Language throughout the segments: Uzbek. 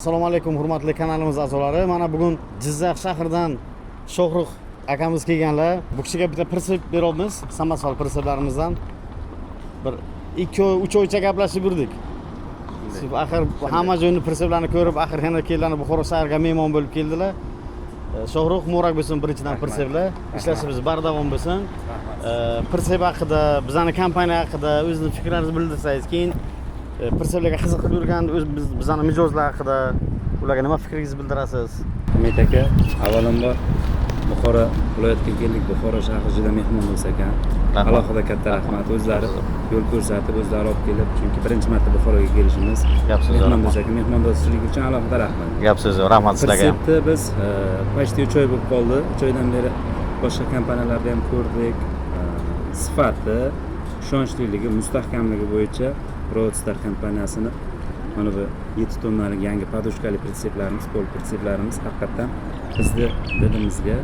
Assalomu alaykum hurmatli kanalimiz a'zolari. Mana bugun Jizzax shahridan Shohrux akamiz kelganlar. Bu kishiga bitta prinsip beramiz. Samasol prinsiplarimizdan bir 2-3 oycha gaplashib yurdik. Axir hamma joyni prinsiplarni ko'rib, axir yana kelganlar Buxoro shahriga mehmon bo'lib keldilar. Shohrux muborak bo'lsin birinchidan prinsiplar. Ishlashingiz bardavom bo'lsin. Prinsip haqida, bizning kompaniya haqida o'zingiz fikrlaringizni bildirsangiz, keyin prinsiplarga qiziqib yurgan bizning mijozlar haqida ularga nima fikringizni bildirasiz? Hamid aka, avvalambor Buxoro viloyatiga keldik. Buxoro shahri juda mehmon bo'lsa ekan. Alohida katta rahmat. O'zlari yo'l ko'rsatib, o'zlari olib kelib, chunki birinchi marta Buxoroga kelishimiz. Mehmon bo'lsa ekan, mehmondorchilik uchun alohida rahmat. Gap so'zi, rahmat sizlarga. Konseptni biz почти 3 oy bo'lib qoldi. 3 oydan beri boshqa kompaniyalarda ham ko'rdik. Sifati, ishonchliligi, mustahkamligi bo'yicha Roadstar kompaniyasini mana bu 7 tonnalik yangi podushkali prinsiplarimiz, pol prinsiplarimiz haqiqatan bizni didimizga,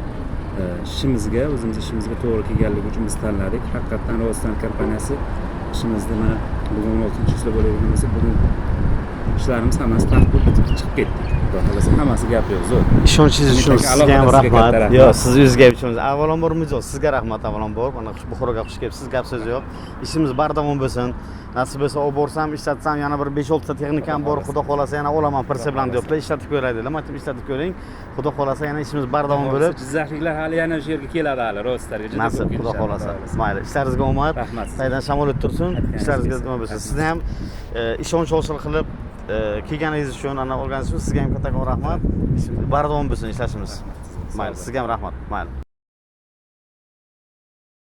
ishimizga, o'zimiz ishimizga to'g'ri kelganligi uchun biz tanladik. Haqiqatan Roadstar kompaniyasi ishimizni mana bugun 6-chi bo'layotgan bo'lsa, bugun ishlarimiz hammasi tartib bitib chiqib ketdi. Xudo xolasa hammasi gap yo'q, zo'r. Ishonchingiz uchun sizga ham rahmat. Yo'q, siz o'zingizga ishonasiz. Avvalambor mijoz, sizga rahmat avvalambor. Mana Buxoroga xush kelibsiz, gap so'z yo'q. Ishimiz bardavom bo'lsin. Nasib bo'lsa olib borsam, ishlatsam, yana bir 5-6 ta texnikam bor. Xudo xolasa yana olaman prinsiplarni deyapti. Ishlatib ko'raydilar. Mana ishlatib ko'ring. Xudo xolasa yana ishimiz bardavom bo'lib, Jizzaxliklar hali yana o'sha yerga keladi hali Roadstarga. nasib Xudo xolasa. Mayli, ishlaringizga omad. Rahmat. Qaydan shamolat tursin. Ishlaringizga nima bo'lsin. Sizni ham ishonch hosil qilib kelganingiz uchun, ana olganingiz uchun sizga ham kattakon rahmat. Bardavom bo'lsin ishlashimiz. Mayli, sizga ham rahmat. Mayli.